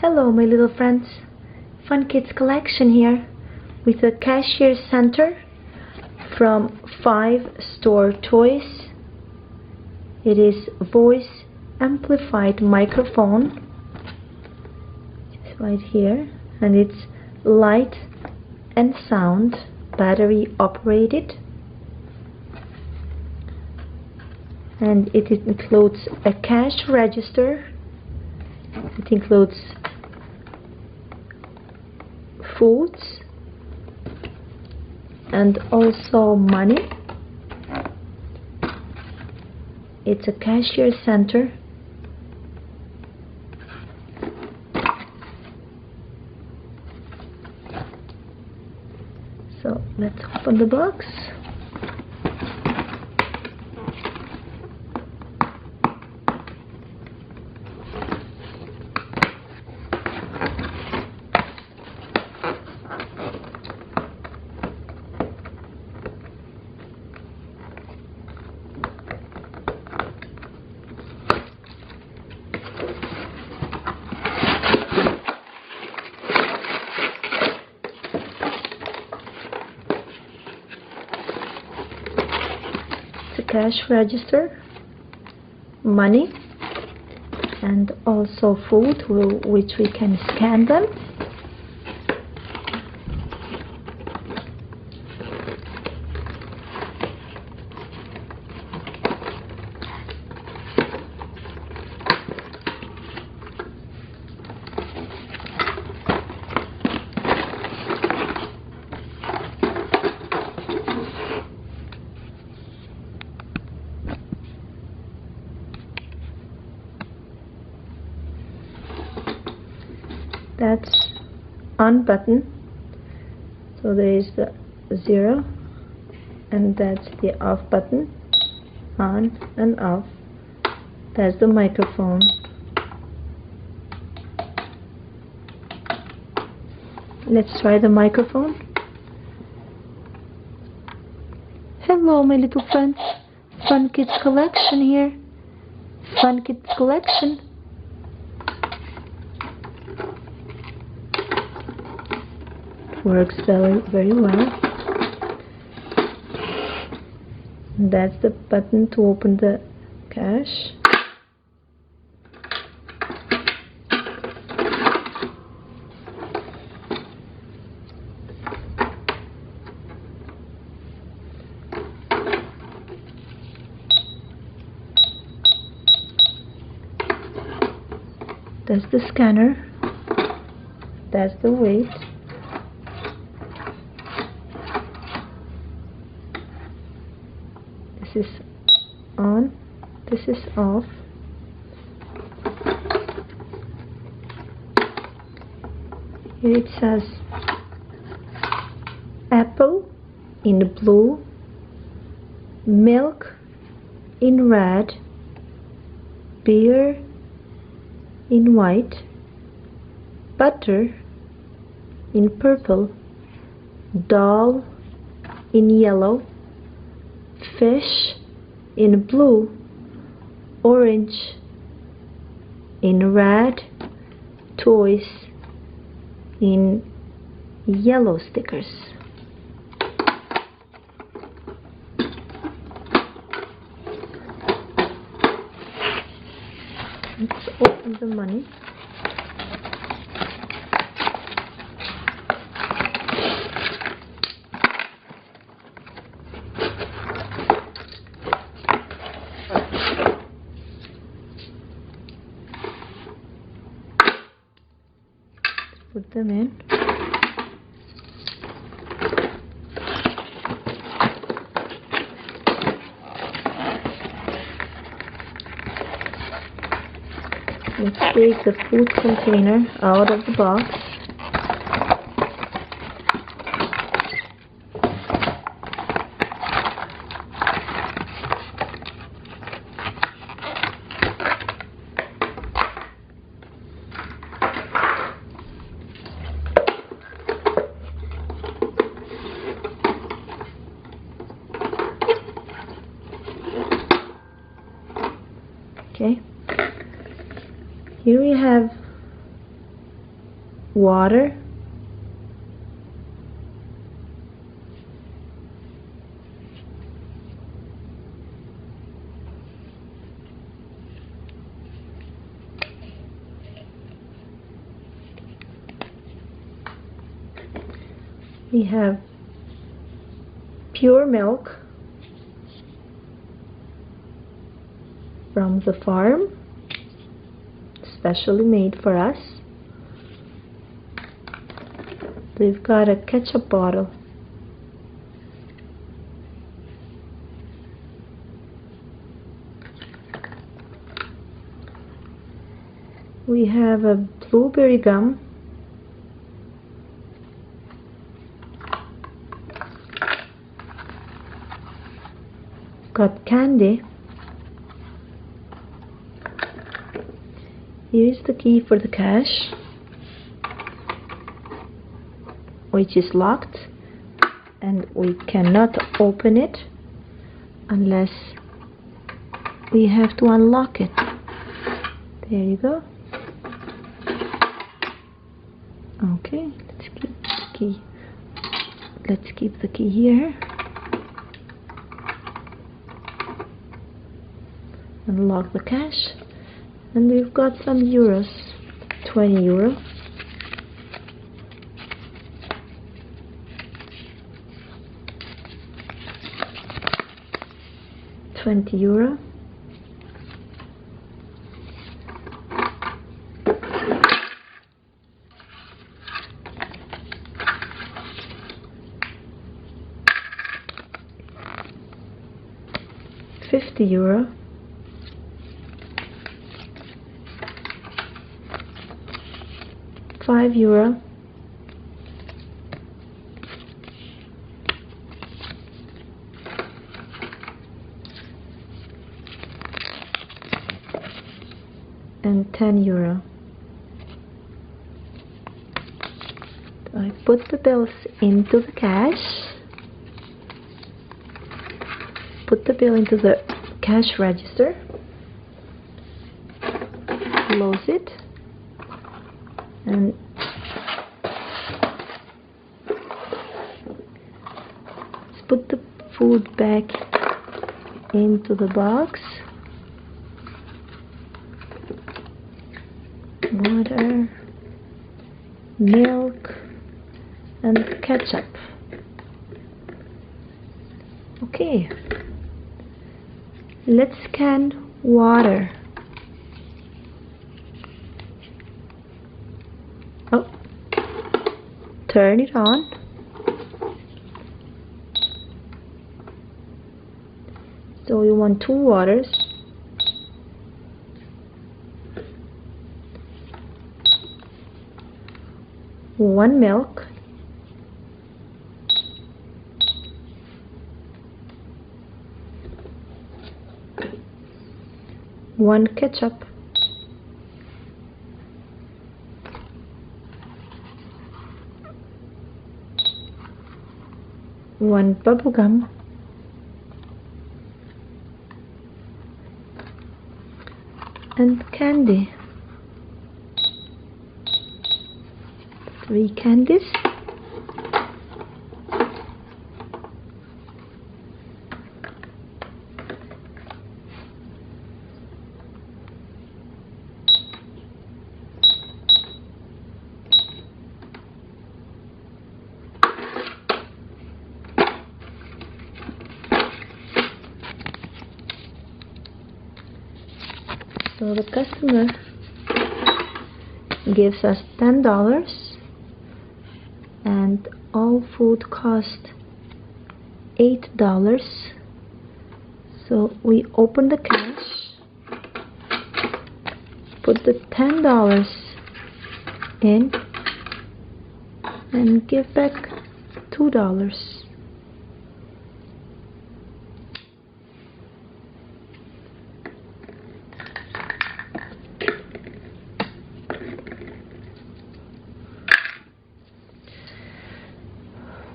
Hello my little friends, Fun Kids Collection here with a Cashier Center from 5 Store Toys. It is voice amplified microphone, it's right here, and it's light and sound, battery operated, and it includes a cash register. It includes foods and also money. It's a Cashier Center. So let's open the box. Cash register, money, and also food, which we can scan them. That's on button, so there is the 0, and that's the off button, on and off. That's the microphone. Let's try the microphone. Hello my little friends, Fun Kids Collection here. Fun Kids Collection. Works very well. That's the button to open the cash. That's the scanner. That's the weight. This is on, this is off. Here it says apple in blue, milk in red, beer in white, butter in purple, doll in yellow, fish in blue, orange in red, toys in yellow stickers. Let's open the money. Put them in. Let's take the food container out of the box. Okay, here we have water, we have pure milk from the farm, specially made for us. We've got a ketchup bottle. We have a blueberry gum. Got candy. Here's the key for the cache, which is locked, and we cannot open it unless we have to unlock it. There you go. Okay, let's keep the key. Let's keep the key here. Unlock the cache, and we've got some euros. 20 euro. €20. €50. €5. And €10. I put the bills into the cash. Put the bill into the cash register. Close it. And let's put the food back into the box. Water, milk, and ketchup. Okay, let's scan water. Oh, turn it on. So we want 2 waters. One milk, one ketchup, one bubble gum, and candy. 3 candies. So the customer gives us $10. And all food cost $8. So we open the cash, put the $10 in, and give back $2.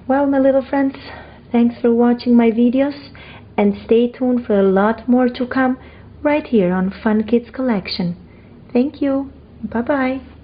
Well, my little friends, thanks for watching my videos, and stay tuned for a lot more to come right here on Fun Kids Collection. Thank you. Bye-bye.